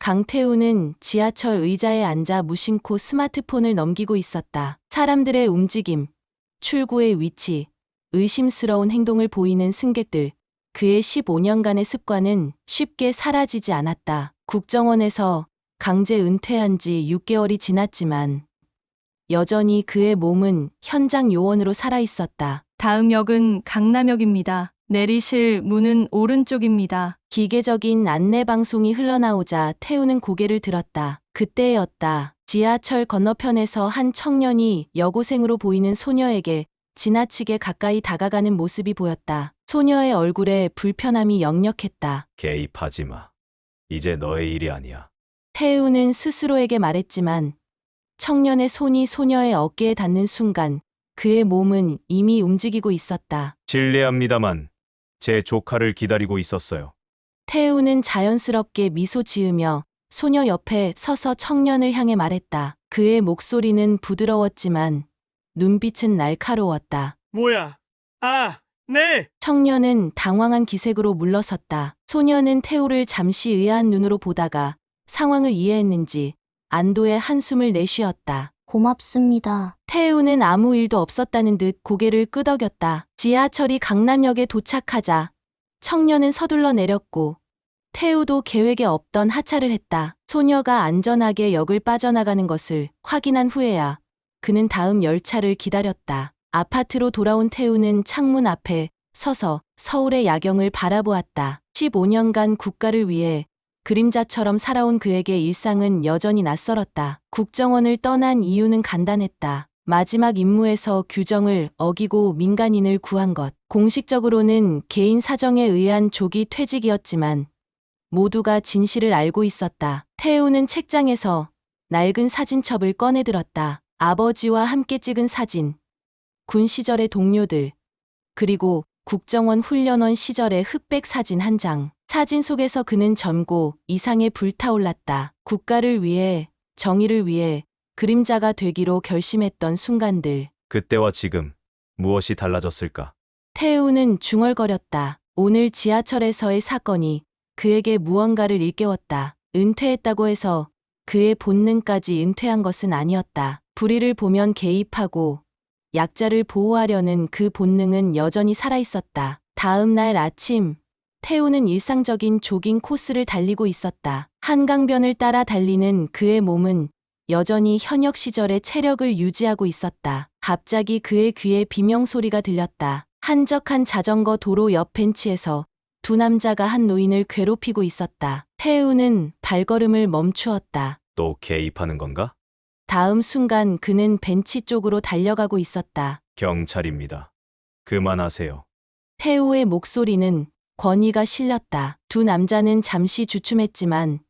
강태우는 지하철 의자에 앉아 무심코 스마트폰을 넘기고 있었다. 사람들의 움직임, 출구의 위치, 의심스러운 행동을 보이는 승객들. 그의 15년간의 습관은 쉽게 사라지지 않았다. 국정원에서 강제 은퇴한 지 6개월이 지났지만 여전히 그의 몸은 현장 요원으로 살아있었다. 다음 역은 강남역입니다. 내리실 문은 오른쪽입니다. 기계적인 안내방송이 흘러나오자 태우는 고개를 들었다. 그때였다. 지하철 건너편에서 한 청년이 여고생으로 보이는 소녀에게 지나치게 가까이 다가가는 모습이 보였다. 소녀의 얼굴에 불편함이 역력했다. 개입하지 마. 이제 너의 일이 아니야. 태우는 스스로에게 말했지만 청년의 손이 소녀의 어깨에 닿는 순간 그의 몸은 이미 움직이고 있었다. 실례합니다만 제 조카를 기다리고 있었어요. 태우는 자연스럽게 미소 지으며 소녀 옆에 서서 청년을 향해 말했다. 그의 목소리는 부드러웠지만 눈빛은 날카로웠다. 뭐야? 아, 네! 청년은 당황한 기색으로 물러섰다. 소녀는 태우를 잠시 의아한 눈으로 보다가 상황을 이해했는지 안도의 한숨을 내쉬었다. 고맙습니다. 태우는 아무 일도 없었다는 듯 고개를 끄덕였다. 지하철이 강남역에 도착하자 청년은 서둘러 내렸고 태우도 계획에 없던 하차를 했다. 소녀가 안전하게 역을 빠져나가는 것을 확인한 후에야 그는 다음 열차를 기다렸다. 아파트로 돌아온 태우는 창문 앞에 서서 서울의 야경을 바라보았다. 15년간 국가를 위해 그림자처럼 살아온 그에게 일상은 여전히 낯설었다. 국정원을 떠난 이유는 간단했다. 마지막 임무에서 규정을 어기고 민간인을 구한 것. 공식적으로는 개인 사정에 의한 조기 퇴직이었지만 모두가 진실을 알고 있었다. 태우는 책장에서 낡은 사진첩을 꺼내들었다. 아버지와 함께 찍은 사진, 군 시절의 동료들, 그리고 국정원 훈련원 시절의 흑백 사진 한 장. 사진 속에서 그는 젊고 이상에 불타올랐다. 국가를 위해, 정의를 위해 그림자가 되기로 결심했던 순간들. 그때와 지금 무엇이 달라졌을까? 태우는 중얼거렸다. 오늘 지하철에서의 사건이 그에게 무언가를 일깨웠다. 은퇴했다고 해서 그의 본능까지 은퇴한 것은 아니었다. 불의를 보면 개입하고 약자를 보호하려는 그 본능은 여전히 살아있었다. 다음 날 아침, 태우는 일상적인 조깅 코스를 달리고 있었다. 한강변을 따라 달리는 그의 몸은 여전히 현역 시절의 체력을 유지하고 있었다. 갑자기 그의 귀에 비명소리가 들렸다. 한적한 자전거 도로 옆 벤치에서 두 남자가 한 노인을 괴롭히고 있었다. 태우는 발걸음을 멈추었다. 또 개입하는 건가? 다음 순간 그는 벤치 쪽으로 달려가고 있었다. 경찰입니다. 그만하세요. 태우의 목소리는 권위가 실렸다. 두 남자는 잠시 주춤했지만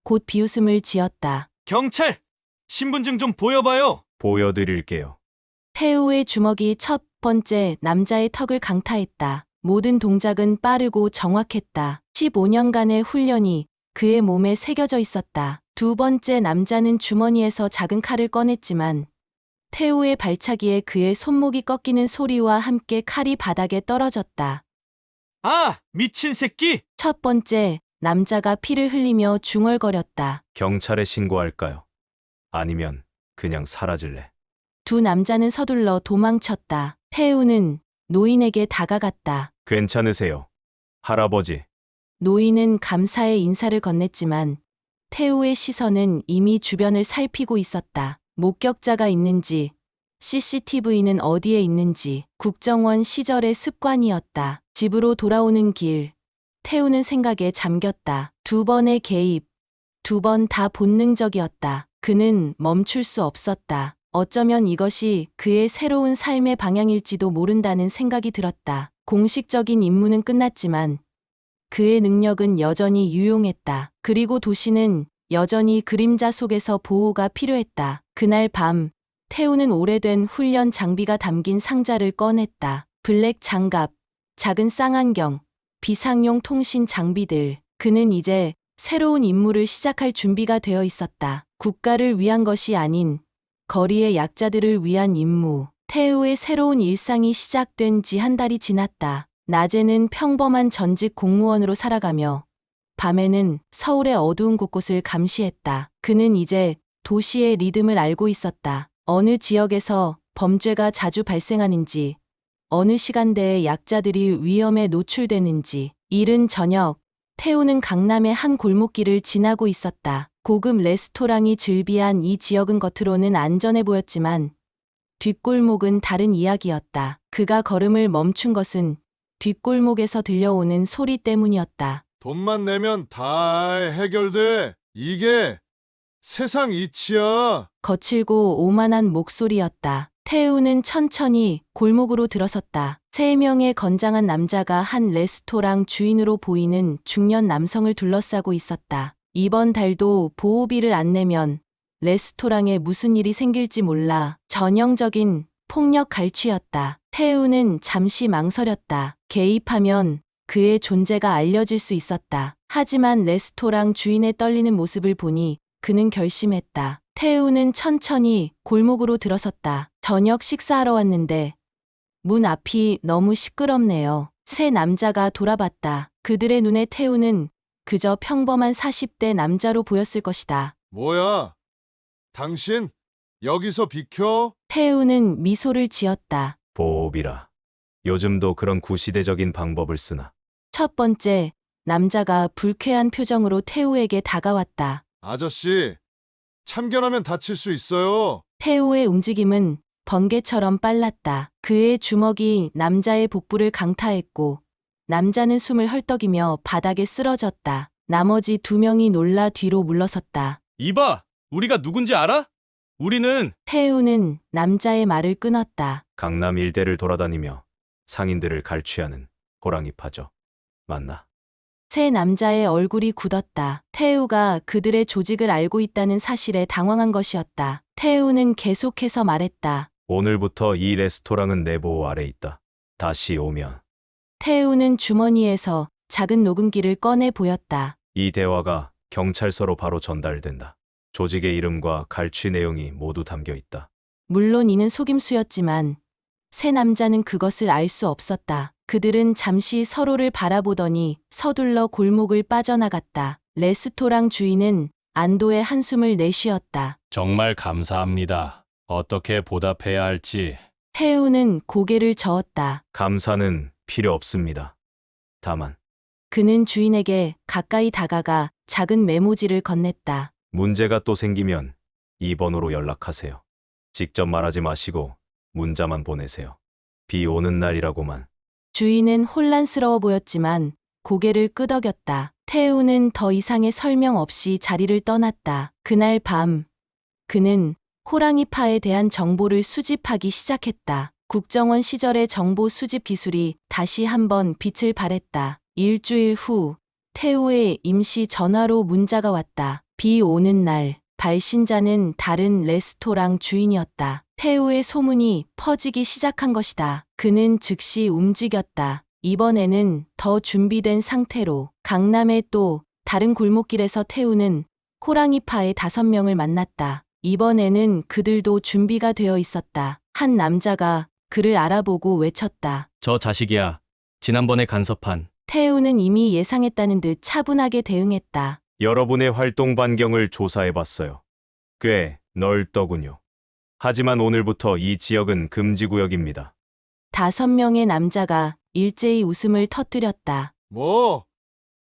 곧 비웃음을 지었다. 경찰! 신분증 좀 보여봐요! 보여드릴게요. 태우의 주먹이 첫 번째 남자의 턱을 강타했다. 모든 동작은 빠르고 정확했다. 15년간의 훈련이 그의 몸에 새겨져 있었다. 두 번째 남자는 주머니에서 작은 칼을 꺼냈지만 태우의 발차기에 그의 손목이 꺾이는 소리와 함께 칼이 바닥에 떨어졌다. 아, 미친 새끼! 첫 번째 남자가 피를 흘리며 중얼거렸다. 경찰에 신고할까요? 아니면 그냥 사라질래? 두 남자는 서둘러 도망쳤다. 태우는 노인에게 다가갔다. 괜찮으세요? 할아버지. 노인은 감사의 인사를 건넸지만 태우의 시선은 이미 주변을 살피고 있었다. 목격자가 있는지, CCTV는 어디에 있는지. 국정원 시절의 습관이었다. 집으로 돌아오는 길, 태우는 생각에 잠겼다. 두 번의 개입, 두 번 다 본능적이었다. 그는 멈출 수 없었다. 어쩌면 이것이 그의 새로운 삶의 방향일지도 모른다는 생각이 들었다. 공식적인 임무는 끝났지만 그의 능력은 여전히 유용했다. 그리고 도시는 여전히 그림자 속에서 보호가 필요했다. 그날 밤, 태우는 오래된 훈련 장비가 담긴 상자를 꺼냈다. 블랙 장갑, 작은 쌍안경, 비상용 통신 장비들. 그는 이제 새로운 임무를 시작할 준비가 되어 있었다. 국가를 위한 것이 아닌 거리의 약자들을 위한 임무. 태우의 새로운 일상이 시작된 지 한 달이 지났다. 낮에는 평범한 전직 공무원으로 살아가며 밤에는 서울의 어두운 곳곳을 감시했다. 그는 이제 도시의 리듬을 알고 있었다. 어느 지역에서 범죄가 자주 발생하는지, 어느 시간대에 약자들이 위험에 노출되는지. 이른 저녁, 태우는 강남의 한 골목길을 지나고 있었다. 고급 레스토랑이 즐비한 이 지역은 겉으로는 안전해 보였지만 뒷골목은 다른 이야기였다. 그가 걸음을 멈춘 것은 뒷골목에서 들려오는 소리 때문이었다. 돈만 내면 다 해결돼. 이게 세상 이치야. 거칠고 오만한 목소리였다. 태우는 천천히 골목으로 들어섰다. 3명의 건장한 남자가 한 레스토랑 주인으로 보이는 중년 남성을 둘러싸고 있었다. 이번 달도 보호비를 안 내면 레스토랑에 무슨 일이 생길지 몰라. 전형적인 폭력 갈취였다. 태우는 잠시 망설였다. 개입하면 그의 존재가 알려질 수 있었다. 하지만 레스토랑 주인의 떨리는 모습을 보니 그는 결심했다. 태우는 천천히 골목으로 들어섰다. 저녁 식사하러 왔는데 문 앞이 너무 시끄럽네요. 3 남자가 돌아봤다. 그들의 눈에 태우는 그저 평범한 40대 남자로 보였을 것이다. 뭐야? 당신 여기서 비켜? 태우는 미소를 지었다. 보호비라. 요즘도 그런 구시대적인 방법을 쓰나. 첫 번째, 남자가 불쾌한 표정으로 태우에게 다가왔다. 아저씨, 참견하면 다칠 수 있어요. 태우의 움직임은 번개처럼 빨랐다. 그의 주먹이 남자의 복부를 강타했고 남자는 숨을 헐떡이며 바닥에 쓰러졌다. 나머지 2명이 놀라 뒤로 물러섰다. 이봐, 우리가 누군지 알아? 우리는 태우는 남자의 말을 끊었다. 강남 일대를 돌아다니며 상인들을 갈취하는 호랑이파죠. 맞나? 3 남자의 얼굴이 굳었다. 태우가 그들의 조직을 알고 있다는 사실에 당황한 것이었다. 태우는 계속해서 말했다. 오늘부터 이 레스토랑은 내 보호 아래 있다. 다시 오면 태우는 주머니에서 작은 녹음기를 꺼내 보였다. 이 대화가 경찰서로 바로 전달된다. 조직의 이름과 갈취 내용이 모두 담겨 있다. 물론 이는 속임수였지만 3 남자는 그것을 알 수 없었다. 그들은 잠시 서로를 바라보더니 서둘러 골목을 빠져나갔다. 레스토랑 주인은 안도의 한숨을 내쉬었다. 정말 감사합니다. 어떻게 보답해야 할지. 태우는 고개를 저었다. 감사는 필요 없습니다. 다만 그는 주인에게 가까이 다가가 작은 메모지를 건넸다. 문제가 또 생기면 이 번호로 연락하세요. 직접 말하지 마시고 문자만 보내세요. 비 오는 날이라고만. 주인은 혼란스러워 보였지만 고개를 끄덕였다. 태우는 더 이상의 설명 없이 자리를 떠났다. 그날 밤, 그는 호랑이파에 대한 정보를 수집하기 시작했다. 국정원 시절의 정보 수집 기술이 다시 한번 빛을 발했다. 일주일 후, 태우의 임시 전화로 문자가 왔다. 비 오는 날, 발신자는 다른 레스토랑 주인이었다. 태우의 소문이 퍼지기 시작한 것이다. 그는 즉시 움직였다. 이번에는 더 준비된 상태로 강남의 또 다른 골목길에서 태우는 호랑이파의 5명을 만났다. 이번에는 그들도 준비가 되어 있었다. 한 남자가 그를 알아보고 외쳤다. 저 자식이야. 지난번에 간섭한. 태우는 이미 예상했다는 듯 차분하게 대응했다. 여러분의 활동 반경을 조사해봤어요. 꽤 넓더군요. 하지만 오늘부터 이 지역은 금지구역입니다. 5명의 남자가 일제히 웃음을 터뜨렸다. 뭐?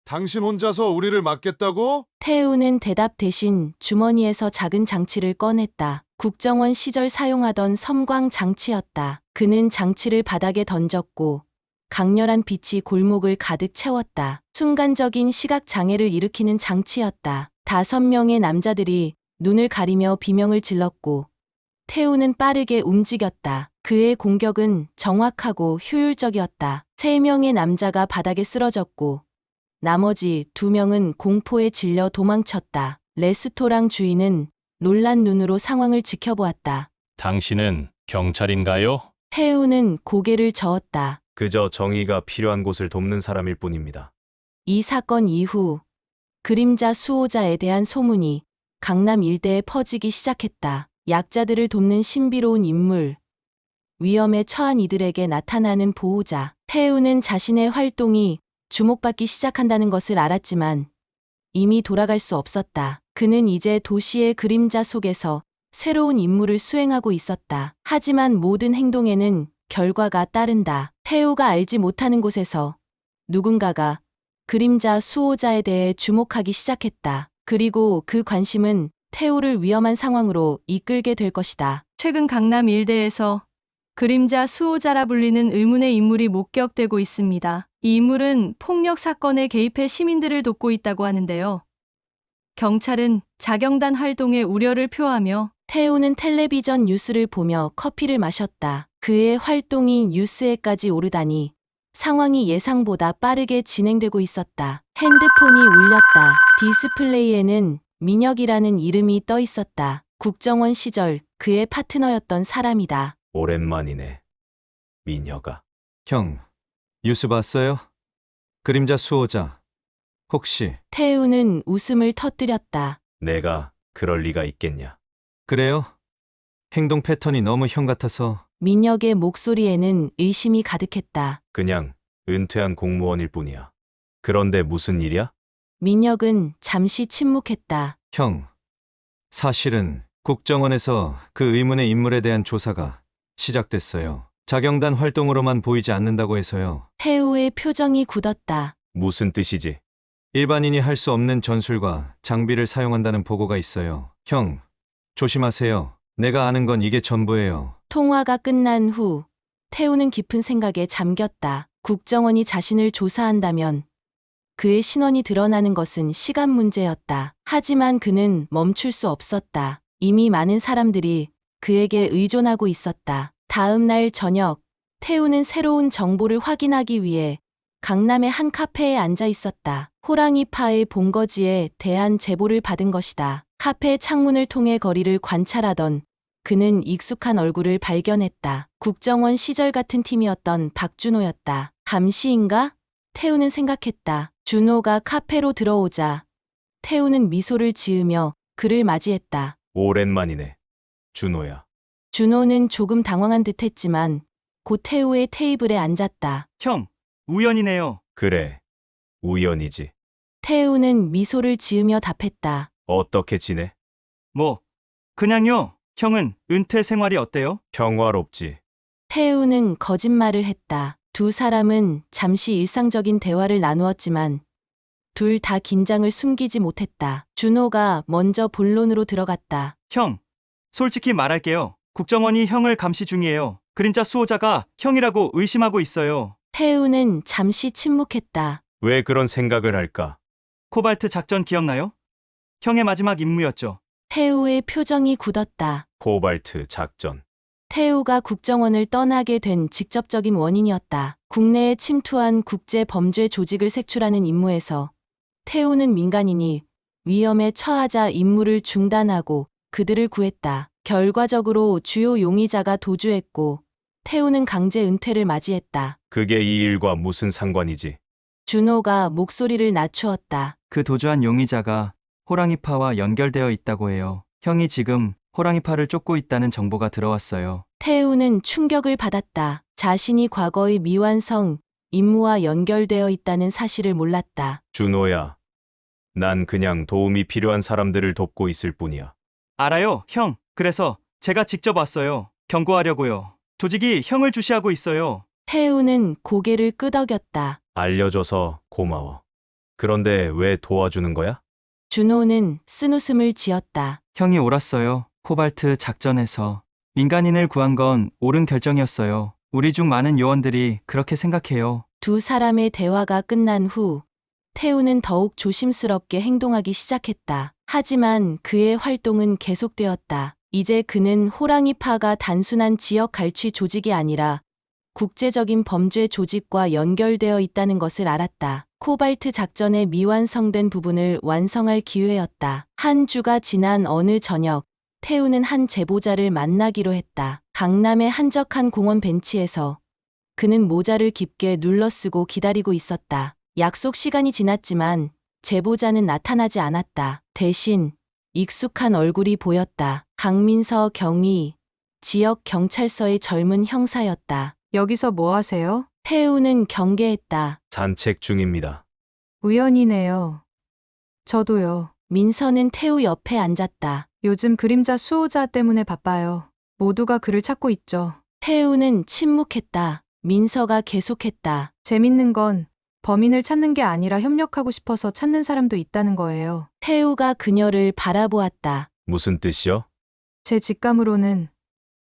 당신 혼자서 우리를 막겠다고? 태우는 대답 대신 주머니에서 작은 장치를 꺼냈다. 국정원 시절 사용하던 섬광 장치였다. 그는 장치를 바닥에 던졌고 강렬한 빛이 골목을 가득 채웠다. 순간적인 시각 장애를 일으키는 장치였다. 5명의 남자들이 눈을 가리며 비명을 질렀고 태우는 빠르게 움직였다. 그의 공격은 정확하고 효율적이었다. 3명의 남자가 바닥에 쓰러졌고 나머지 2명은 공포에 질려 도망쳤다. 레스토랑 주인은 놀란 눈으로 상황을 지켜보았다. 당신은 경찰인가요? 태우는 고개를 저었다. 그저 정의가 필요한 곳을 돕는 사람일 뿐입니다. 이 사건 이후 그림자 수호자에 대한 소문이 강남 일대에 퍼지기 시작했다. 약자들을 돕는 신비로운 인물, 위험에 처한 이들에게 나타나는 보호자. 태우는 자신의 활동이 주목받기 시작한다는 것을 알았지만 이미 돌아갈 수 없었다. 그는 이제 도시의 그림자 속에서 새로운 임무를 수행하고 있었다. 하지만 모든 행동에는 결과가 따른다. 태우가 알지 못하는 곳에서 누군가가 그림자 수호자에 대해 주목하기 시작했다. 그리고 그 관심은 태우를 위험한 상황으로 이끌게 될 것이다. 최근 강남 일대에서 그림자 수호자라 불리는 의문의 인물이 목격되고 있습니다. 이 인물은 폭력 사건에 개입해 시민들을 돕고 있다고 하는데요. 경찰은 자경단 활동에 우려를 표하며 태우는 텔레비전 뉴스를 보며 커피를 마셨다. 그의 활동이 뉴스에까지 오르다니 상황이 예상보다 빠르게 진행되고 있었다. 핸드폰이 울렸다. 디스플레이에는 민혁이라는 이름이 떠 있었다. 국정원 시절 그의 파트너였던 사람이다. 오랜만이네. 민혁아. 형, 뉴스 봤어요? 그림자 수호자. 혹시 태우는 웃음을 터뜨렸다. 내가 그럴 리가 있겠냐. 그래요? 행동 패턴이 너무 형 같아서. 민혁의 목소리에는 의심이 가득했다. 그냥 은퇴한 공무원일 뿐이야. 그런데 무슨 일이야? 민혁은 잠시 침묵했다. 형, 사실은 국정원에서 그 의문의 인물에 대한 조사가 시작됐어요. 자경단 활동으로만 보이지 않는다고 해서요. 태우의 표정이 굳었다. 무슨 뜻이지? 일반인이 할 수 없는 전술과 장비를 사용한다는 보고가 있어요. 형, 조심하세요. 내가 아는 건 이게 전부예요. 통화가 끝난 후 태우는 깊은 생각에 잠겼다. 국정원이 자신을 조사한다면 그의 신원이 드러나는 것은 시간 문제였다. 하지만 그는 멈출 수 없었다. 이미 많은 사람들이 그에게 의존하고 있었다. 다음 날 저녁, 태우는 새로운 정보를 확인하기 위해 강남의 한 카페에 앉아 있었다. 호랑이파의 본거지에 대한 제보를 받은 것이다. 카페 창문을 통해 거리를 관찰하던 그는 익숙한 얼굴을 발견했다. 국정원 시절 같은 팀이었던 박준호였다. 감시인가? 태우는 생각했다. 준호가 카페로 들어오자 태우는 미소를 지으며 그를 맞이했다. 오랜만이네. 준호야. 준호는 조금 당황한 듯했지만 곧 태우의 테이블에 앉았다. 형, 우연이네요. 그래. 우연이지. 태우는 미소를 지으며 답했다. 어떻게 지내? 뭐, 그냥요. 형은 은퇴 생활이 어때요? 평화롭지. 태우는 거짓말을 했다. 두 사람은 잠시 일상적인 대화를 나누었지만 둘 다 긴장을 숨기지 못했다. 준호가 먼저 본론으로 들어갔다. 형, 솔직히 말할게요. 국정원이 형을 감시 중이에요. 그림자 수호자가 형이라고 의심하고 있어요. 태우는 잠시 침묵했다. 왜 그런 생각을 할까? 코발트 작전 기억나요? 형의 마지막 임무였죠. 태우의 표정이 굳었다. 코발트 작전. 태우가 국정원을 떠나게 된 직접적인 원인이었다. 국내에 침투한 국제 범죄 조직을 색출하는 임무에서 태우는 민간인이 위험에 처하자 임무를 중단하고 그들을 구했다. 결과적으로 주요 용의자가 도주했고 태우는 강제 은퇴를 맞이했다. 그게 이 일과 무슨 상관이지? 준호가 목소리를 낮추었다. 그 도주한 용의자가 호랑이파와 연결되어 있다고 해요. 형이 지금 호랑이파를 쫓고 있다는 정보가 들어왔어요. 태우는 충격을 받았다. 자신이 과거의 미완성 임무와 연결되어 있다는 사실을 몰랐다. 준호야. 난 그냥 도움이 필요한 사람들을 돕고 있을 뿐이야. 알아요, 형. 그래서 제가 직접 왔어요. 경고하려고요. 조직이 형을 주시하고 있어요. 태우는 고개를 끄덕였다. 알려줘서 고마워. 그런데 왜 도와주는 거야? 준호는 쓴웃음을 지었다. 형이 옳았어요. 코발트 작전에서 민간인을 구한 건 옳은 결정이었어요. 우리 중 많은 요원들이 그렇게 생각해요. 두 사람의 대화가 끝난 후 태우는 더욱 조심스럽게 행동하기 시작했다. 하지만 그의 활동은 계속되었다. 이제 그는 호랑이파가 단순한 지역 갈취 조직이 아니라 국제적인 범죄 조직과 연결되어 있다는 것을 알았다. 코발트 작전의 미완성된 부분을 완성할 기회였다. 한 주가 지난 어느 저녁, 태우는 한 제보자를 만나기로 했다. 강남의 한적한 공원 벤치에서 그는 모자를 깊게 눌러쓰고 기다리고 있었다. 약속 시간이 지났지만 제보자는 나타나지 않았다. 대신 익숙한 얼굴이 보였다. 강민서 경위, 지역 경찰서의 젊은 형사였다. 여기서 뭐 하세요? 태우는 경계했다. 산책 중입니다. 우연이네요. 저도요. 민서는 태우 옆에 앉았다. 요즘 그림자 수호자 때문에 바빠요. 모두가 그를 찾고 있죠. 태우는 침묵했다. 민서가 계속했다. 재밌는 건 범인을 찾는 게 아니라 협력하고 싶어서 찾는 사람도 있다는 거예요. 태우가 그녀를 바라보았다. 무슨 뜻이요? 제 직감으로는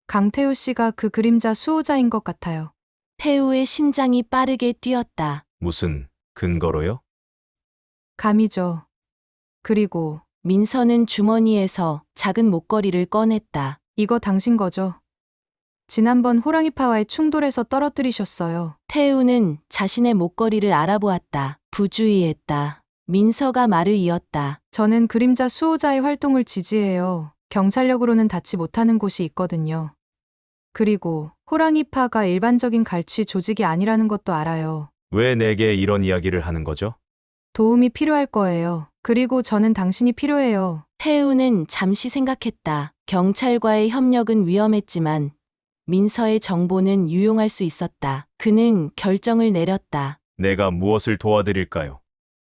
강태우 씨가 그 그림자 수호자인 것 같아요. 태우의 심장이 빠르게 뛰었다. 무슨 근거로요? 감이죠. 그리고 민서는 주머니에서 작은 목걸이를 꺼냈다. 이거 당신 거죠? 지난번 호랑이파와의 충돌에서 떨어뜨리셨어요. 태우는 자신의 목걸이를 알아보았다. 부주의했다. 민서가 말을 이었다. 저는 그림자 수호자의 활동을 지지해요. 경찰력으로는 닿지 못하는 곳이 있거든요. 그리고 호랑이파가 일반적인 갈취 조직이 아니라는 것도 알아요. 왜 내게 이런 이야기를 하는 거죠? 도움이 필요할 거예요. 그리고 저는 당신이 필요해요. 태우는 잠시 생각했다. 경찰과의 협력은 위험했지만 민서의 정보는 유용할 수 있었다. 그는 결정을 내렸다. 내가 무엇을 도와드릴까요?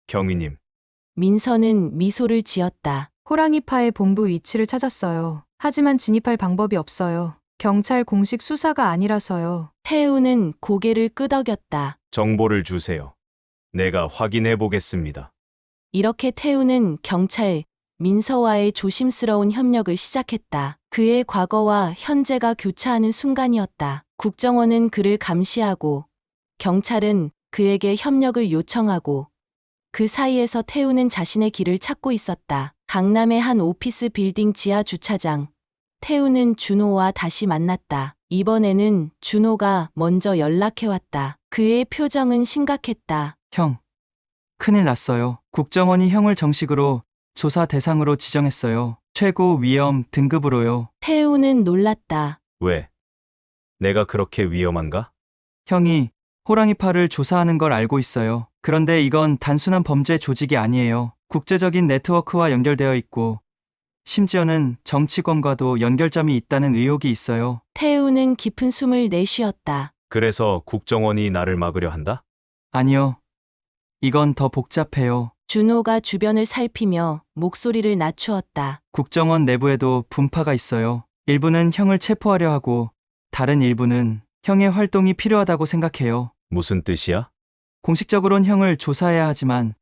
경위님, 민서는 미소를 지었다. 호랑이파의 본부 위치를 찾았어요. 하지만 진입할 방법이 없어요. 경찰 공식 수사가 아니라서요. 태우는 고개를 끄덕였다. 정보를 주세요. 내가 확인해 보겠습니다. 이렇게 태우는 경찰, 민서와의 조심스러운 협력을 시작했다. 그의 과거와 현재가 교차하는 순간이었다. 국정원은 그를 감시하고 경찰은 그에게 협력을 요청하고 그 사이에서 태우는 자신의 길을 찾고 있었다. 강남의 한 오피스 빌딩 지하 주차장. 태우는 준호와 다시 만났다. 이번에는 준호가 먼저 연락해왔다. 그의 표정은 심각했다. 형, 큰일 났어요. 국정원이 형을 정식으로 조사 대상으로 지정했어요. 최고 위험 등급으로요. 태우는 놀랐다. 왜? 내가 그렇게 위험한가? 형이 호랑이파를 조사하는 걸 알고 있어요. 그런데 이건 단순한 범죄 조직이 아니에요. 국제적인 네트워크와 연결되어 있고 심지어는 정치권과도 연결점이 있다는 의혹이 있어요. 태우는 깊은 숨을 내쉬었다. 그래서 국정원이 나를 막으려 한다? 아니요. 이건 더 복잡해요. 준호가 주변을 살피며 목소리를 낮추었다. 국정원 내부에도 분파가 있어요. 일부는 형을 체포하려 하고 다른 일부는 형의 활동이 필요하다고 생각해요. 무슨 뜻이야? 공식적으론 형을 조사해야 하지만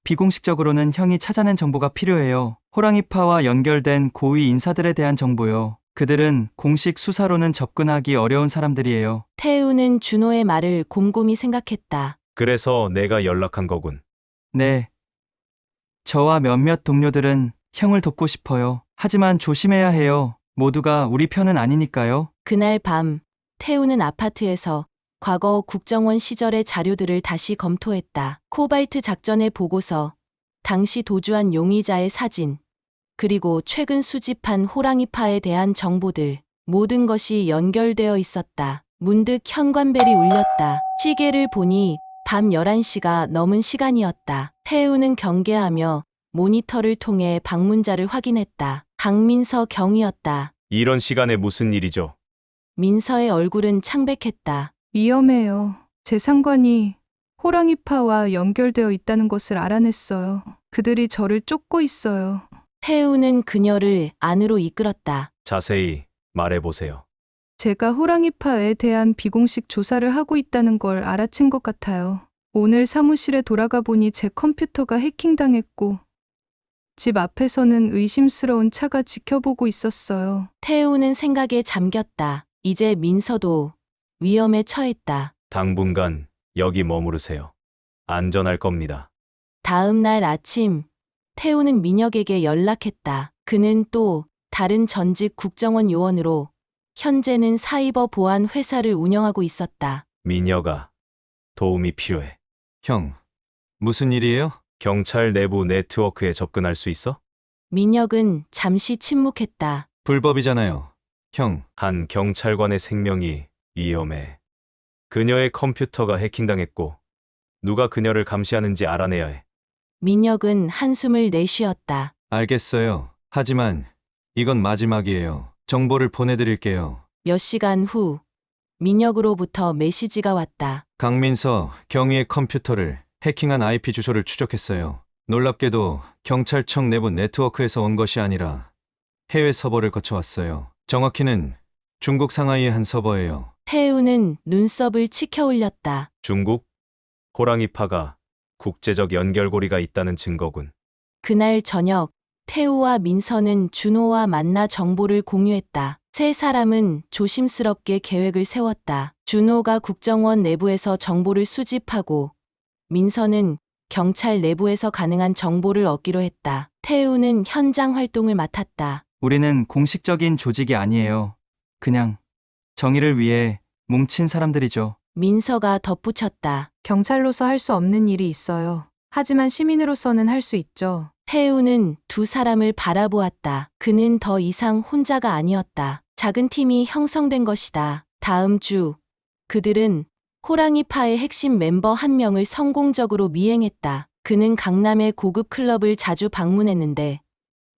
비공식적으로는 형이 찾아낸 정보가 필요해요. 호랑이파와 연결된 고위 인사들에 대한 정보요. 그들은 공식 수사로는 접근하기 어려운 사람들이에요. 태우는 준호의 말을 곰곰이 생각했다. 그래서 내가 연락한 거군. 네. 저와 몇몇 동료들은 형을 돕고 싶어요. 하지만 조심해야 해요. 모두가 우리 편은 아니니까요. 그날 밤 태우는 아파트에서 과거 국정원 시절의 자료들을 다시 검토했다. 코발트 작전의 보고서, 당시 도주한 용의자의 사진, 그리고 최근 수집한 호랑이파에 대한 정보들, 모든 것이 연결되어 있었다. 문득 현관벨이 울렸다. 시계를 보니 밤 11시가 넘은 시간이었다. 태우는 경계하며 모니터를 통해 방문자를 확인했다. 강민서 경위였다. 이런 시간에 무슨 일이죠? 민서의 얼굴은 창백했다. 위험해요. 제 상관이 호랑이파와 연결되어 있다는 것을 알아냈어요. 그들이 저를 쫓고 있어요. 태우는 그녀를 안으로 이끌었다. 자세히 말해보세요. 제가 호랑이파에 대한 비공식 조사를 하고 있다는 걸 알아챈 것 같아요. 오늘 사무실에 돌아가 보니 제 컴퓨터가 해킹당했고 집 앞에서는 의심스러운 차가 지켜보고 있었어요. 태우는 생각에 잠겼다. 이제 민서도 위험에 처했다. 당분간 여기 머무르세요. 안전할 겁니다. 다음 날 아침, 태우는 민혁에게 연락했다. 그는 또 다른 전직 국정원 요원으로 현재는 사이버 보안 회사를 운영하고 있었다. 민혁아, 도움이 필요해. 형, 무슨 일이에요? 경찰 내부 네트워크에 접근할 수 있어? 민혁은 잠시 침묵했다. 불법이잖아요. 형, 한 경찰관의 생명이 위험해. 그녀의 컴퓨터가 해킹당했고 누가 그녀를 감시하는지 알아내야 해. 민혁은 한숨을 내쉬었다. 알겠어요. 하지만 이건 마지막이에요. 정보를 보내드릴게요. 몇 시간 후, 민혁으로부터 메시지가 왔다. 강민서, 경위의 컴퓨터를 해킹한 IP 주소를 추적했어요. 놀랍게도 경찰청 내부 네트워크에서 온 것이 아니라 해외 서버를 거쳐왔어요. 정확히는 중국 상하이의 한 서버예요. 태우는 눈썹을 치켜 올렸다. 중국? 호랑이파가 국제적 연결고리가 있다는 증거군. 그날 저녁 태우와 민서는 준호와 만나 정보를 공유했다. 세 사람은 조심스럽게 계획을 세웠다. 준호가 국정원 내부에서 정보를 수집하고 민서는 경찰 내부에서 가능한 정보를 얻기로 했다. 태우는 현장 활동을 맡았다. 우리는 공식적인 조직이 아니에요. 그냥 정의를 위해 뭉친 사람들이죠. 민서가 덧붙였다. 경찰로서 할 수 없는 일이 있어요. 하지만 시민으로서는 할 수 있죠. 태우는 두 사람을 바라보았다. 그는 더 이상 혼자가 아니었다. 작은 팀이 형성된 것이다. 다음 주 그들은 호랑이파의 핵심 멤버 한 명을 성공적으로 미행했다. 그는 강남의 고급 클럽을 자주 방문했는데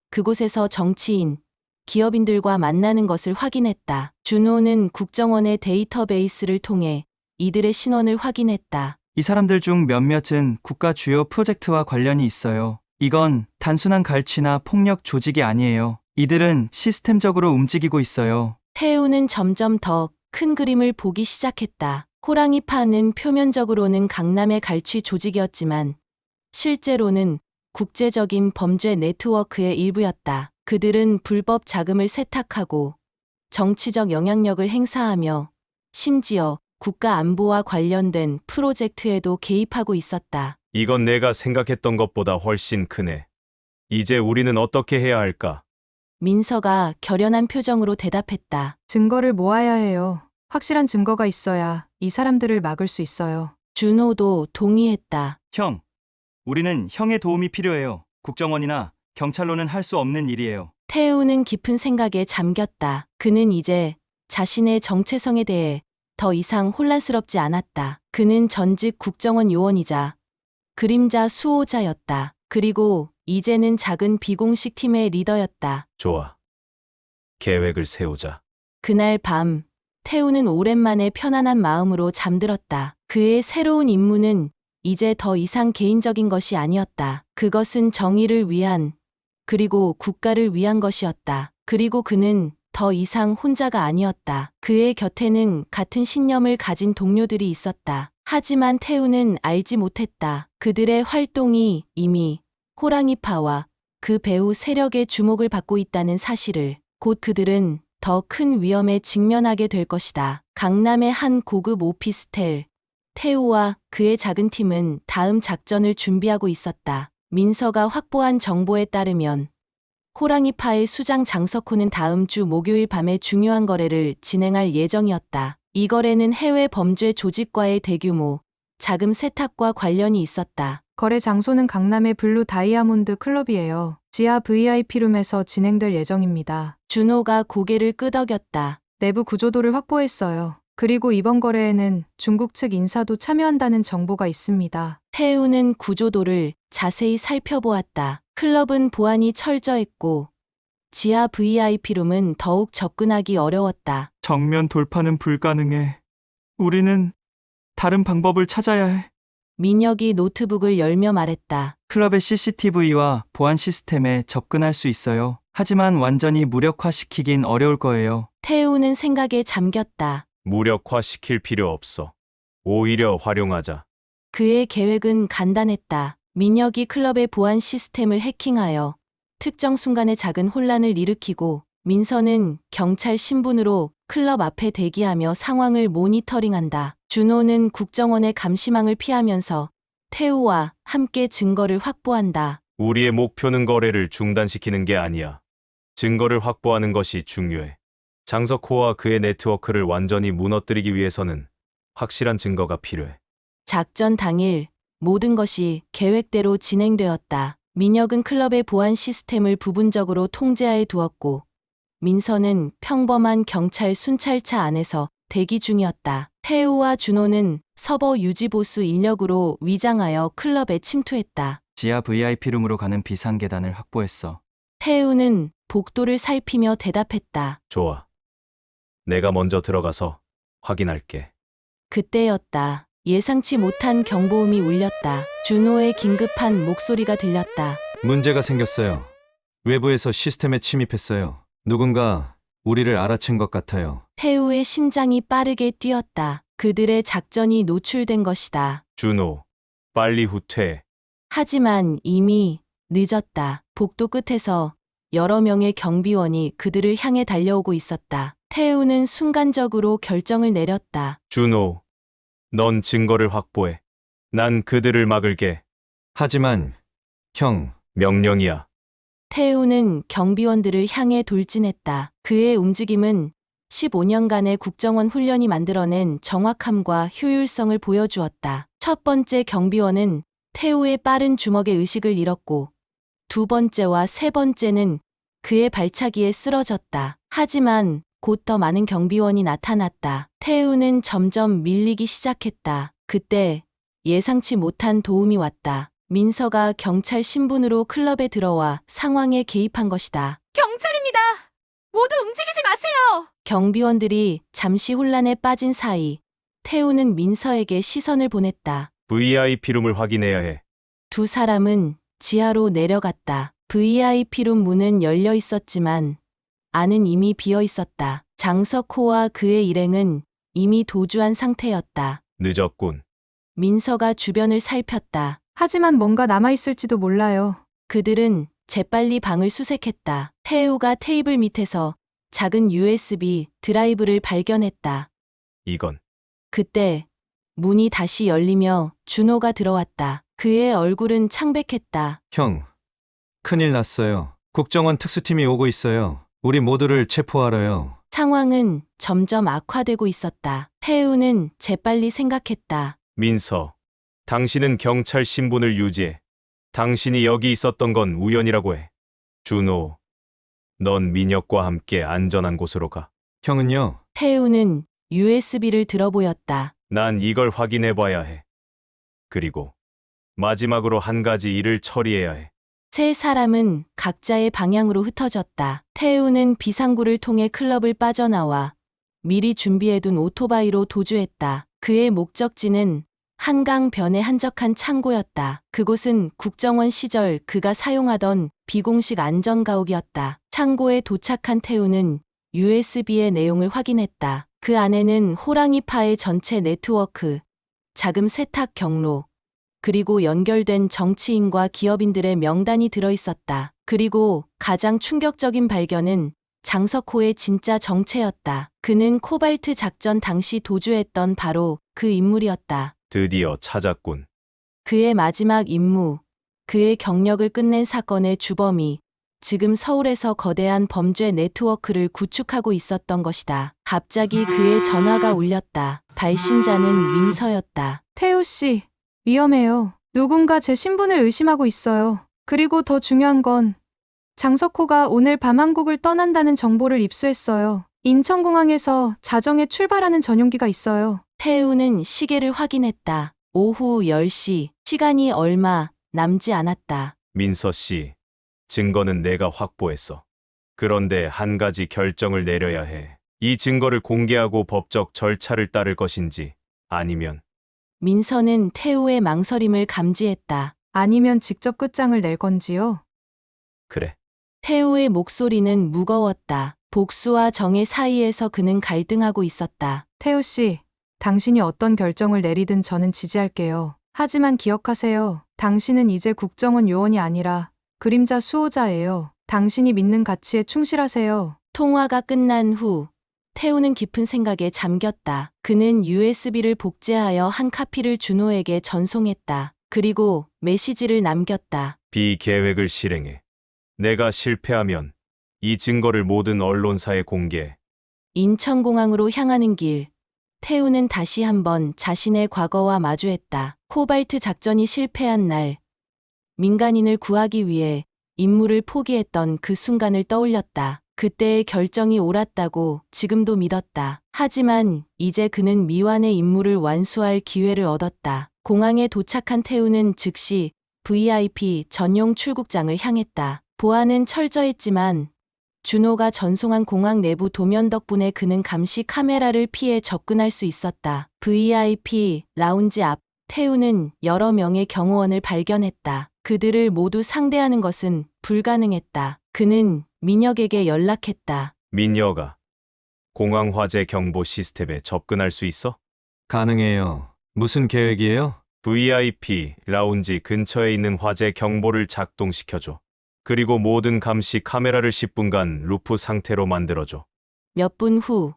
그곳에서 정치인, 기업인들과 만나는 것을 확인했다. 준호는 국정원의 데이터베이스를 통해 이들의 신원을 확인했다. 이 사람들 중 몇몇은 국가 주요 프로젝트와 관련이 있어요. 이건 단순한 갈취나 폭력 조직이 아니에요. 이들은 시스템적으로 움직이고 있어요. 태우는 점점 더 큰 그림을 보기 시작했다. 호랑이파는 표면적으로는 강남의 갈취 조직이었지만 실제로는 국제적인 범죄 네트워크의 일부였다. 그들은 불법 자금을 세탁하고 정치적 영향력을 행사하며 심지어 국가 안보와 관련된 프로젝트에도 개입하고 있었다. 이건 내가 생각했던 것보다 훨씬 크네. 이제 우리는 어떻게 해야 할까? 민서가 결연한 표정으로 대답했다. 증거를 모아야 해요. 확실한 증거가 있어야 이 사람들을 막을 수 있어요. 준호도 동의했다. 형, 우리는 형의 도움이 필요해요. 국정원이나 경찰로는 할 수 없는 일이에요. 태우는 깊은 생각에 잠겼다. 그는 이제 자신의 정체성에 대해 더 이상 혼란스럽지 않았다. 그는 전직 국정원 요원이자 그림자 수호자였다. 그리고 이제는 작은 비공식 팀의 리더였다. 좋아. 계획을 세우자. 그날 밤 태우는 오랜만에 편안한 마음으로 잠들었다. 그의 새로운 임무는 이제 더 이상 개인적인 것이 아니었다. 그것은 정의를 위한 그리고 국가를 위한 것이었다. 그리고 그는 더 이상 혼자가 아니었다. 그의 곁에는 같은 신념을 가진 동료들이 있었다. 하지만 태우는 알지 못했다. 그들의 활동이 이미 호랑이파와 그 배후 세력의 주목을 받고 있다는 사실을. 곧 그들은 더 큰 위험에 직면하게 될 것이다. 강남의 한 고급 오피스텔. 태우와 그의 작은 팀은 다음 작전을 준비하고 있었다. 민서가 확보한 정보에 따르면 호랑이파의 수장 장석호는 다음 주 목요일 밤에 중요한 거래를 진행할 예정이었다. 이 거래는 해외 범죄 조직과의 대규모 자금 세탁과 관련이 있었다. 거래 장소는 강남의 블루 다이아몬드 클럽이에요. 지하 VIP룸에서 진행될 예정입니다. 준호가 고개를 끄덕였다. 내부 구조도를 확보했어요. 그리고 이번 거래에는 중국 측 인사도 참여한다는 정보가 있습니다. 태우는 구조도를 자세히 살펴보았다. 클럽은 보안이 철저했고 지하 VIP룸은 더욱 접근하기 어려웠다. 정면 돌파는 불가능해. 우리는 다른 방법을 찾아야 해. 민혁이 노트북을 열며 말했다. 클럽의 CCTV와 보안 시스템에 접근할 수 있어요. 하지만 완전히 무력화시키긴 어려울 거예요. 태우는 생각에 잠겼다. 무력화시킬 필요 없어. 오히려 활용하자. 그의 계획은 간단했다. 민혁이 클럽의 보안 시스템을 해킹하여 특정 순간에 작은 혼란을 일으키고 민서는 경찰 신분으로 클럽 앞에 대기하며 상황을 모니터링한다. 준호는 국정원의 감시망을 피하면서 태우와 함께 증거를 확보한다. 우리의 목표는 거래를 중단시키는 게 아니야. 증거를 확보하는 것이 중요해. 장석호와 그의 네트워크를 완전히 무너뜨리기 위해서는 확실한 증거가 필요해. 작전 당일 모든 것이 계획대로 진행되었다. 민혁은 클럽의 보안 시스템을 부분적으로 통제하에 두었고 민서는 평범한 경찰 순찰차 안에서 대기 중이었다. 태우와 준호는 서버 유지보수 인력으로 위장하여 클럽에 침투했다. 지하 VIP룸으로 가는 비상 계단을 확보했어. 태우는 복도를 살피며 대답했다. 좋아. 내가 먼저 들어가서 확인할게. 그때였다. 예상치 못한 경보음이 울렸다. 준호의 긴급한 목소리가 들렸다. 문제가 생겼어요. 외부에서 시스템에 침입했어요. 누군가 우리를 알아챈 것 같아요. 태우의 심장이 빠르게 뛰었다. 그들의 작전이 노출된 것이다. 준호, 빨리 후퇴해. 하지만 이미 늦었다. 복도 끝에서 여러 명의 경비원이 그들을 향해 달려오고 있었다. 태우는 순간적으로 결정을 내렸다. 준호, 넌 증거를 확보해. 난 그들을 막을게. 하지만 형, 명령이야. 태우는 경비원들을 향해 돌진했다. 그의 움직임은 15년간의 국정원 훈련이 만들어낸 정확함과 효율성을 보여주었다. 첫 번째 경비원은 태우의 빠른 주먹에 의식을 잃었고, 두 번째와 세 번째는 그의 발차기에 쓰러졌다. 하지만 곧 더 많은 경비원이 나타났다. 태우는 점점 밀리기 시작했다. 그때 예상치 못한 도움이 왔다. 민서가 경찰 신분으로 클럽에 들어와 상황에 개입한 것이다. 경찰입니다. 모두 움직이지 마세요. 경비원들이 잠시 혼란에 빠진 사이 태우는 민서에게 시선을 보냈다. VIP룸을 확인해야 해. 두 사람은 지하로 내려갔다. VIP룸 문은 열려 있었지만 안은 이미 비어 있었다. 장석호와 그의 일행은 이미 도주한 상태였다. 늦었군. 민서가 주변을 살폈다. 하지만 뭔가 남아있을지도 몰라요. 그들은 재빨리 방을 수색했다. 태우가 테이블 밑에서 작은 USB 드라이브를 발견했다. 이건 그때 문이 다시 열리며 준호가 들어왔다. 그의 얼굴은 창백했다. 형. 큰일 났어요. 국정원 특수팀이 오고 있어요. 우리 모두를 체포하러요. 상황은 점점 악화되고 있었다. 태우는 재빨리 생각했다. 민서, 당신은 경찰 신분을 유지해. 당신이 여기 있었던 건 우연이라고 해. 준호, 넌 민혁과 함께 안전한 곳으로 가. 형은요? 태우는 USB를 들어보였다. 난 이걸 확인해 봐야 해. 그리고 마지막으로 한 가지 일을 처리해야 해. 세 사람은 각자의 방향으로 흩어졌다. 태우는 비상구를 통해 클럽을 빠져나와 미리 준비해둔 오토바이로 도주했다. 그의 목적지는 한강변의 한적한 창고였다. 그곳은 국정원 시절 그가 사용하던 비공식 안전가옥이었다. 창고에 도착한 태우는 USB의 내용을 확인했다. 그 안에는 호랑이파의 전체 네트워크, 자금 세탁 경로, 그리고 연결된 정치인과 기업인들의 명단이 들어있었다. 그리고 가장 충격적인 발견은 장석호의 진짜 정체였다. 그는 코발트 작전 당시 도주했던 바로 그 인물이었다. 드디어 찾았군. 그의 마지막 임무, 그의 경력을 끝낸 사건의 주범이 지금 서울에서 거대한 범죄 네트워크를 구축하고 있었던 것이다. 갑자기 그의 전화가 울렸다. 발신자는 민서였다. 태우 씨, 위험해요. 누군가 제 신분을 의심하고 있어요. 그리고 더 중요한 건 장석호가 오늘 밤 한국을 떠난다는 정보를 입수했어요. 인천공항에서 자정에 출발하는 전용기가 있어요. 태우는 시계를 확인했다. 오후 10시, 시간이 얼마 남지 않았다. 민서 씨, 증거는 내가 확보했어. 그런데 한 가지 결정을 내려야 해. 이 증거를 공개하고 법적 절차를 따를 것인지 아니면 민서는 태우의 망설임을 감지했다. 아니면 직접 끝장을 낼 건지요? 그래. 태우의 목소리는 무거웠다. 복수와 정의 사이에서 그는 갈등하고 있었다. 태우 씨, 당신이 어떤 결정을 내리든 저는 지지할게요. 하지만 기억하세요. 당신은 이제 국정원 요원이 아니라 그림자 수호자예요. 당신이 믿는 가치에 충실하세요. 통화가 끝난 후 태우는 깊은 생각에 잠겼다. 그는 USB를 복제하여 한 카피를 준호에게 전송했다. 그리고 메시지를 남겼다. 비계획을 실행해. 내가 실패하면 이 증거를 모든 언론사에 공개해. 인천공항으로 향하는 길, 태우는 다시 한번 자신의 과거와 마주했다. 코발트 작전이 실패한 날, 민간인을 구하기 위해 임무를 포기했던 그 순간을 떠올렸다. 그때의 결정이 옳았다고 지금도 믿었다. 하지만 이제 그는 미완의 임무를 완수할 기회를 얻었다. 공항에 도착한 태우는 즉시 VIP 전용 출국장을 향했다. 보안은 철저했지만 준호가 전송한 공항 내부 도면 덕분에 그는 감시 카메라를 피해 접근할 수 있었다. VIP 라운지 앞 태우는 여러 명의 경호원을 발견했다. 그들을 모두 상대하는 것은 불가능했다. 그는 민혁에게 연락했다. 민여가 공항 화재 경보 시스템에 접근할 수 있어? 가능해요. 무슨 계획이에요? VIP 라운지 근처에 있는 화재 경보를 작동시켜줘. 그리고 모든 감시 카메라를 10분간 루프 상태로 만들어줘. 몇 분 후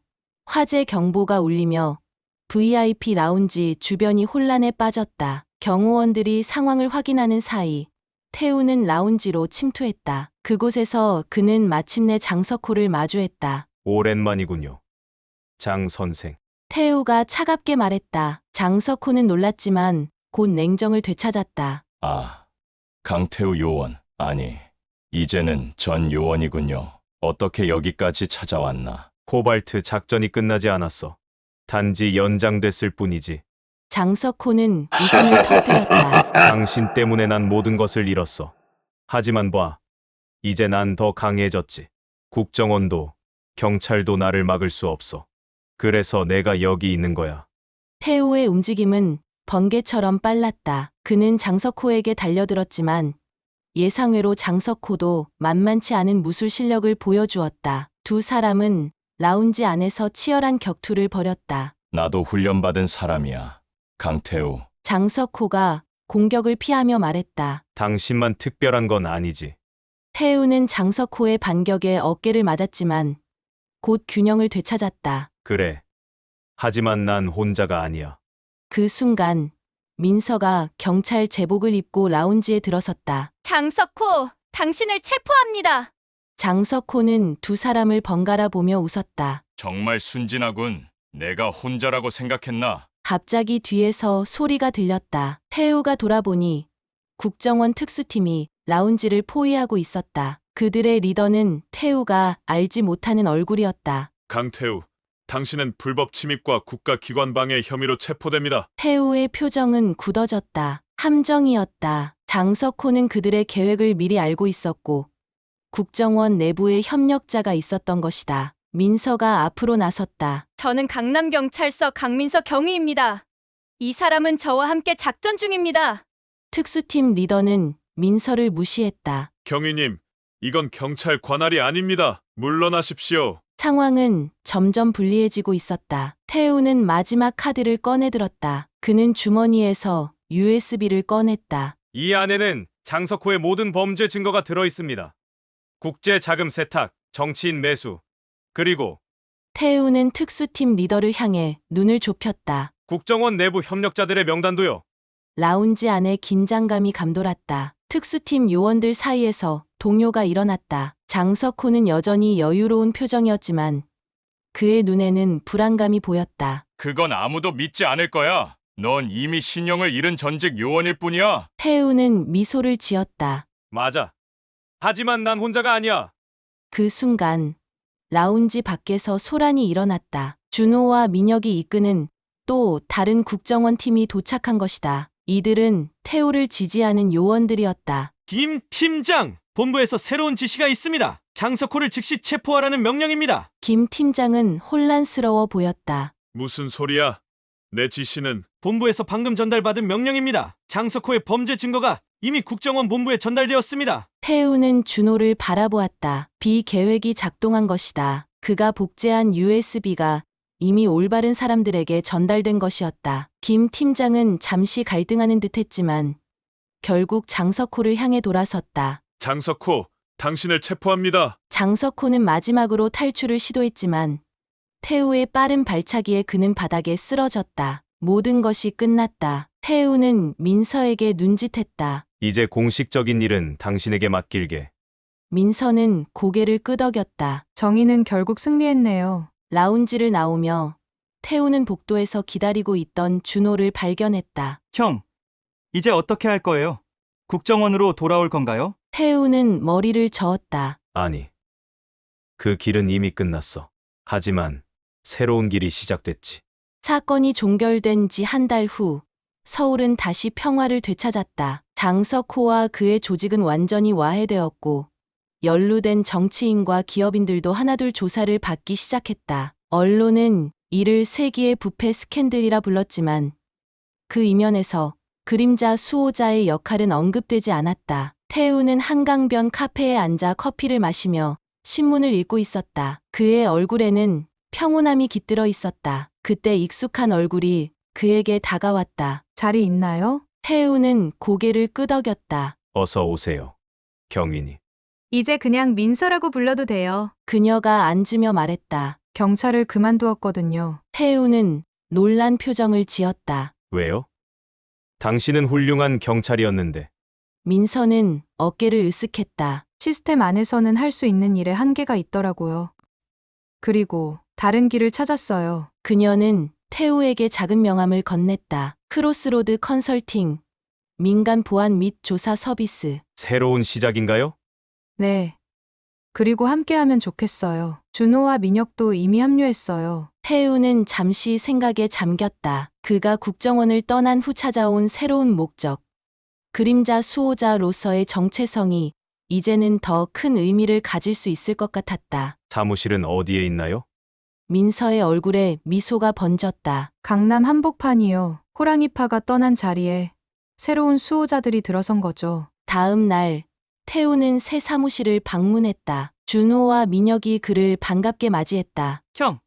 화재 경보가 울리며 VIP 라운지 주변이 혼란에 빠졌다. 경호원들이 상황을 확인하는 사이 태우는 라운지로 침투했다. 그곳에서 그는 마침내 장석호를 마주했다. 오랜만이군요. 장 선생. 태우가 차갑게 말했다. 장석호는 놀랐지만 곧 냉정을 되찾았다. 아, 강태우 요원. 아니, 이제는 전 요원이군요. 어떻게 여기까지 찾아왔나? 코발트 작전이 끝나지 않았어. 단지 연장됐을 뿐이지. 장석호는 웃음을 터뜨렸다. 당신 때문에 난 모든 것을 잃었어. 하지만 봐. 이제 난 더 강해졌지. 국정원도 경찰도 나를 막을 수 없어. 그래서 내가 여기 있는 거야. 태우의 움직임은 번개처럼 빨랐다. 그는 장석호에게 달려들었지만 예상외로 장석호도 만만치 않은 무술 실력을 보여주었다. 두 사람은 라운지 안에서 치열한 격투를 벌였다. 나도 훈련받은 사람이야. 강태우. 장석호가 공격을 피하며 말했다. 당신만 특별한 건 아니지. 태우는 장석호의 반격에 어깨를 맞았지만 곧 균형을 되찾았다. 그래. 하지만 난 혼자가 아니야. 그 순간 민서가 경찰 제복을 입고 라운지에 들어섰다. 장석호, 당신을 체포합니다. 장석호는 두 사람을 번갈아 보며 웃었다. 정말 순진하군. 내가 혼자라고 생각했나? 갑자기 뒤에서 소리가 들렸다. 태우가 돌아보니 국정원 특수팀이 라운지를 포위하고 있었다. 그들의 리더는 태우가 알지 못하는 얼굴이었다. 강태우, 당신은 불법 침입과 국가기관 방해 혐의로 체포됩니다. 태우의 표정은 굳어졌다. 함정이었다. 장석호는 그들의 계획을 미리 알고 있었고 국정원 내부에 협력자가 있었던 것이다. 민서가 앞으로 나섰다. 저는 강남경찰서 강민서 경위입니다. 이 사람은 저와 함께 작전 중입니다. 특수팀 리더는 민서를 무시했다. 경위님, 이건 경찰 관할이 아닙니다. 물러나십시오. 상황은 점점 불리해지고 있었다. 태우는 마지막 카드를 꺼내들었다. 그는 주머니에서 USB를 꺼냈다. 이 안에는 장석호의 모든 범죄 증거가 들어 있습니다. 국제 자금 세탁, 정치인 매수, 그리고 태우는 특수팀 리더를 향해 눈을 좁혔다. 국정원 내부 협력자들의 명단도요. 라운지 안에 긴장감이 감돌았다. 특수팀 요원들 사이에서 동요가 일어났다. 장석호는 여전히 여유로운 표정이었지만 그의 눈에는 불안감이 보였다. 그건 아무도 믿지 않을 거야. 넌 이미 신용을 잃은 전직 요원일 뿐이야. 태우는 미소를 지었다. 맞아. 하지만 난 혼자가 아니야. 그 순간 라운지 밖에서 소란이 일어났다. 준호와 민혁이 이끄는 또 다른 국정원 팀이 도착한 것이다. 이들은 태우를 지지하는 요원들이었다. 김 팀장, 본부에서 새로운 지시가 있습니다. 장석호를 즉시 체포하라는 명령입니다. 김 팀장은 혼란스러워 보였다. 무슨 소리야? 내 지시는 본부에서 방금 전달받은 명령입니다. 장석호의 범죄 증거가 이미 국정원 본부에 전달되었습니다. 태우는 준호를 바라보았다. 비계획이 작동한 것이다. 그가 복제한 USB가 이미 올바른 사람들에게 전달된 것이었다. 김 팀장은 잠시 갈등하는 듯했지만 결국 장석호를 향해 돌아섰다. 장석호, 당신을 체포합니다. 장석호는 마지막으로 탈출을 시도했지만 태우의 빠른 발차기에 그는 바닥에 쓰러졌다. 모든 것이 끝났다. 태우는 민서에게 눈짓했다. 이제 공식적인 일은 당신에게 맡길게. 민서는 고개를 끄덕였다. 정의는 결국 승리했네요. 라운지를 나오며 태우는 복도에서 기다리고 있던 준호를 발견했다. 형, 이제 어떻게 할 거예요? 국정원으로 돌아올 건가요? 태우는 머리를 저었다. 아니. 그 길은 이미 끝났어. 하지만 새로운 길이 시작됐지. 사건이 종결된 지 한 달 후 서울은 다시 평화를 되찾았다. 장석호와 그의 조직은 완전히 와해되었고 연루된 정치인과 기업인들도 하나둘 조사를 받기 시작했다. 언론은 이를 세기의 부패 스캔들이라 불렀지만 그 이면에서 그림자 수호자의 역할은 언급되지 않았다. 태우는 한강변 카페에 앉아 커피를 마시며 신문을 읽고 있었다. 그의 얼굴에는 평온함이 깃들어 있었다. 그때 익숙한 얼굴이 그에게 다가왔다. 자리 있나요? 태우는 고개를 끄덕였다. 어서 오세요. 경인이. 이제 그냥 민서라고 불러도 돼요. 그녀가 앉으며 말했다. 경찰을 그만두었거든요. 태우는 놀란 표정을 지었다. 왜요? 당신은 훌륭한 경찰이었는데. 민서는 어깨를 으쓱했다. 시스템 안에서는 할 수 있는 일에 한계가 있더라고요. 그리고 다른 길을 찾았어요. 그녀는 태우에게 작은 명함을 건넸다. 크로스로드 컨설팅, 민간 보안 및 조사 서비스. 새로운 시작인가요? 네. 그리고 함께하면 좋겠어요. 준호와 민혁도 이미 합류했어요. 태우는 잠시 생각에 잠겼다. 그가 국정원을 떠난 후 찾아온 새로운 목적. 그림자 수호자로서의 정체성이 이제는 더 큰 의미를 가질 수 있을 것 같았다. 사무실은 어디에 있나요? 민서의 얼굴에 미소가 번졌다. 강남 한복판이요. 호랑이파가 떠난 자리에 새로운 수호자들이 들어선 거죠. 다음 날 태우는 새 사무실을 방문했다. 준호와 민혁이 그를 반갑게 맞이했다. 형,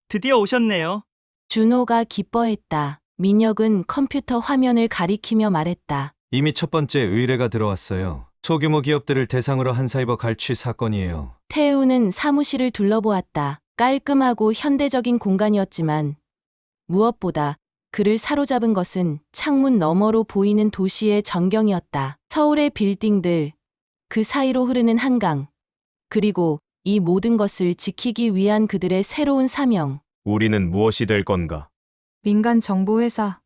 드디어 오셨네요. 준호가 기뻐했다. 민혁은 컴퓨터 화면을 가리키며 말했다. 이미 첫 번째 의뢰가 들어왔어요. 소규모 기업들을 대상으로 한 사이버 갈취 사건이에요. 태우는 사무실을 둘러보았다. 깔끔하고 현대적인 공간이었지만 무엇보다 그를 사로잡은 것은 창문 너머로 보이는 도시의 전경이었다. 서울의 빌딩들, 그 사이로 흐르는 한강, 그리고 이 모든 것을 지키기 위한 그들의 새로운 사명. 우리는 무엇이 될 건가? 민간 정보회사,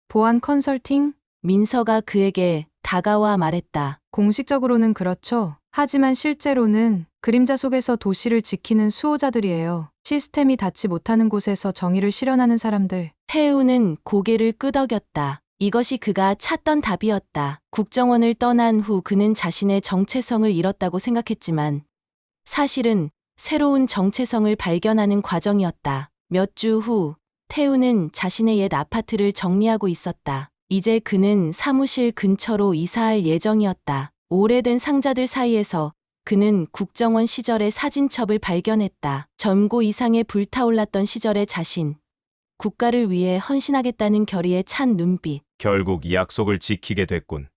보안 컨설팅? 민서가 그에게 다가와 말했다. 공식적으로는 그렇죠. 하지만 실제로는 그림자 속에서 도시를 지키는 수호자들이에요. 시스템이 닿지 못하는 곳에서 정의를 실현하는 사람들. 태우는 고개를 끄덕였다. 이것이 그가 찾던 답이었다. 국정원을 떠난 후 그는 자신의 정체성을 잃었다고 생각했지만 사실은 새로운 정체성을 발견하는 과정이었다. 몇 주 후 태우는 자신의 옛 아파트를 정리하고 있었다. 이제 그는 사무실 근처로 이사할 예정이었다. 오래된 상자들 사이에서 그는 국정원 시절의 사진첩을 발견했다. 점고 이상에 불타올랐던 시절의 자신. 국가를 위해 헌신하겠다는 결의에 찬 눈빛. 결국 이 약속을 지키게 됐군.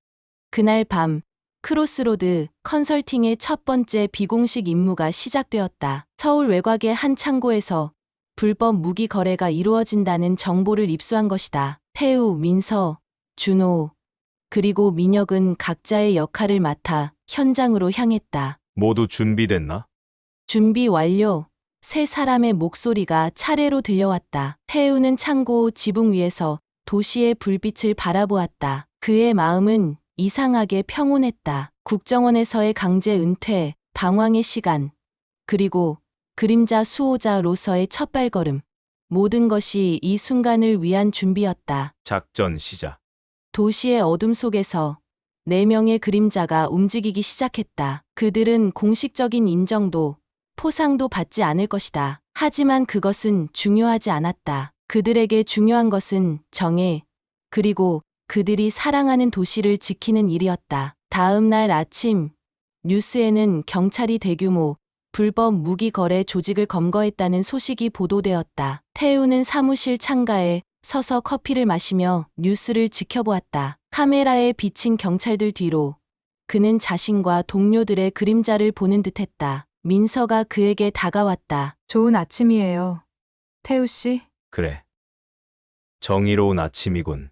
그날 밤 크로스로드 컨설팅의 첫 번째 비공식 임무가 시작되었다. 서울 외곽의 한 창고에서 불법 무기 거래가 이루어진다는 정보를 입수한 것이다. 태우, 민서, 준호, 그리고 민혁은 각자의 역할을 맡아 현장으로 향했다. 모두 준비됐나? 준비 완료. 세 사람의 목소리가 차례로 들려왔다. 태우는 창고 지붕 위에서 도시의 불빛을 바라보았다. 그의 마음은 이상하게 평온했다. 국정원에서의 강제 은퇴, 방황의 시간, 그리고 그림자 수호자로서의 첫 발걸음. 모든 것이 이 순간을 위한 준비였다. 작전 시작. 도시의 어둠 속에서 4명의 그림자가 움직이기 시작했다. 그들은 공식적인 인정도, 포상도 받지 않을 것이다. 하지만 그것은 중요하지 않았다. 그들에게 중요한 것은 정의, 그리고 그들이 사랑하는 도시를 지키는 일이었다. 다음 날 아침, 뉴스에는 경찰이 대규모 불법 무기 거래 조직을 검거했다는 소식이 보도되었다. 태우는 사무실 창가에 서서 커피를 마시며 뉴스를 지켜보았다. 카메라에 비친 경찰들 뒤로 그는 자신과 동료들의 그림자를 보는 듯했다. 민서가 그에게 다가왔다. 좋은 아침이에요. 태우 씨. 그래. 정의로운 아침이군.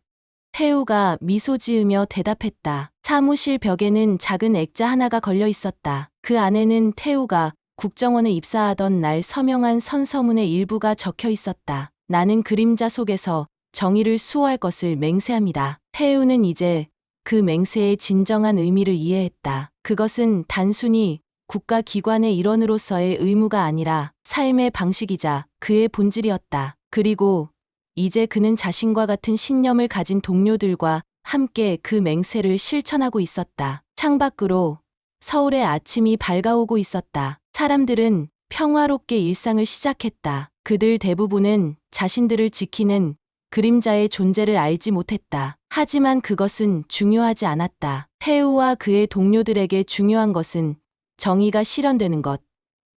태우가 미소 지으며 대답했다. 사무실 벽에는 작은 액자 하나가 걸려 있었다. 그 안에는 태우가 국정원에 입사하던 날 서명한 선서문의 일부가 적혀 있었다. 나는 그림자 속에서 정의를 수호할 것을 맹세합니다. 태우는 이제 그 맹세의 진정한 의미를 이해했다. 그것은 단순히 국가기관의 일원으로서의 의무가 아니라 삶의 방식이자 그의 본질이었다. 그리고 이제 그는 자신과 같은 신념을 가진 동료들과 함께 그 맹세를 실천하고 있었다. 창밖으로 서울의 아침이 밝아오고 있었다. 사람들은 평화롭게 일상을 시작했다. 그들 대부분은 자신들을 지키는 그림자의 존재를 알지 못했다. 하지만 그것은 중요하지 않았다. 태우와 그의 동료들에게 중요한 것은 정의가 실현되는 것,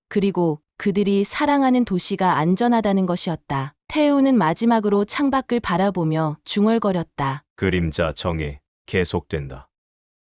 그리고 그들이 사랑하는 도시가 안전하다는 것이었다. 태우는 마지막으로 창밖을 바라보며 중얼거렸다. 그림자 정의 계속된다.